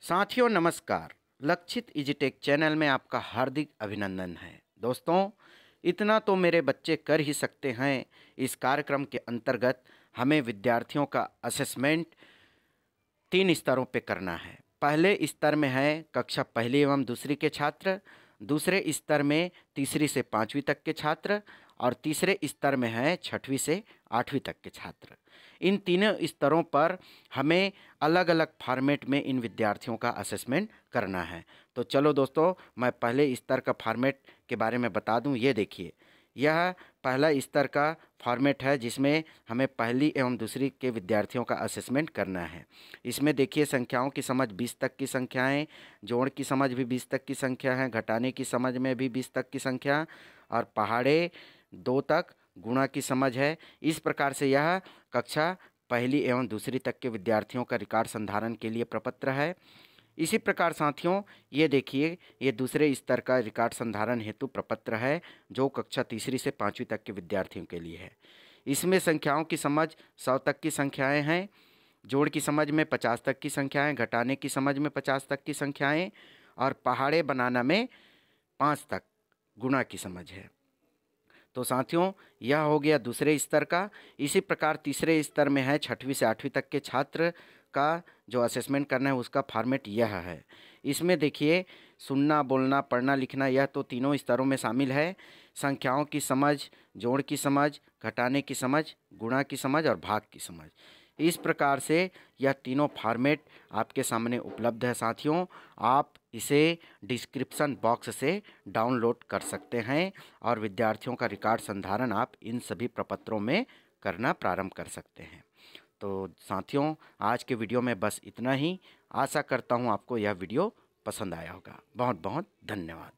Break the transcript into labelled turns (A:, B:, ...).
A: साथियों नमस्कार। लक्षित इजीटेक चैनल में आपका हार्दिक अभिनंदन है। दोस्तों, इतना तो मेरे बच्चे कर ही सकते हैं। इस कार्यक्रम के अंतर्गत हमें विद्यार्थियों का असेसमेंट 3 स्तरों पे करना है। पहले स्तर में है कक्षा पहली एवं दूसरी के छात्र, दूसरे स्तर में तीसरी से 5वीं तक के छात्र और तीसरे स्तर में है 6वीं से 8वीं तक के छात्र। इन तीनों स्तरों पर हमें अलग अलग फॉर्मेट में इन विद्यार्थियों का असेसमेंट करना है। तो चलो दोस्तों, मैं पहले स्तर का फॉर्मेट के बारे में बता दूं। ये देखिए, यह पहला स्तर का फॉर्मेट है जिसमें हमें पहली एवं दूसरी के विद्यार्थियों का असेसमेंट करना है। इसमें देखिए, संख्याओं की समझ 20 तक की संख्याएं, जोड़ की समझ भी 20 तक की संख्या है, घटाने की समझ में भी 20 तक की संख्या और पहाड़े 2 तक गुणा की समझ है। इस प्रकार से यह कक्षा पहली एवं दूसरी तक के विद्यार्थियों का रिकॉर्ड संधारण के लिए प्रपत्र है। इसी प्रकार साथियों, ये देखिए, ये दूसरे स्तर का रिकॉर्ड संधारण हेतु प्रपत्र है जो कक्षा तीसरी से 5वीं तक के विद्यार्थियों के लिए है। इसमें संख्याओं की समझ 100 तक की संख्याएं हैं, जोड़ की समझ में 50 तक की संख्याएं, घटाने की समझ में 50 तक की संख्याएं और पहाड़े बनाना में 5 तक गुणा की समझ है। तो साथियों, यह हो गया दूसरे स्तर का। इसी प्रकार तीसरे स्तर में है 6वीं से 8वीं तक के छात्र का जो असेसमेंट करना है उसका फॉर्मेट यह है। इसमें देखिए, सुनना, बोलना, पढ़ना, लिखना, यह तो तीनों स्तरों में शामिल है। संख्याओं की समझ, जोड़ की समझ, घटाने की समझ, गुणा की समझ और भाग की समझ, इस प्रकार से यह तीनों फॉर्मेट आपके सामने उपलब्ध है। साथियों, आप इसे डिस्क्रिप्शन बॉक्स से डाउनलोड कर सकते हैं और विद्यार्थियों का रिकॉर्ड संधारण आप इन सभी प्रपत्रों में करना प्रारंभ कर सकते हैं। तो साथियों, आज के वीडियो में बस इतना ही। आशा करता हूँ आपको यह वीडियो पसंद आया होगा। बहुत बहुत धन्यवाद।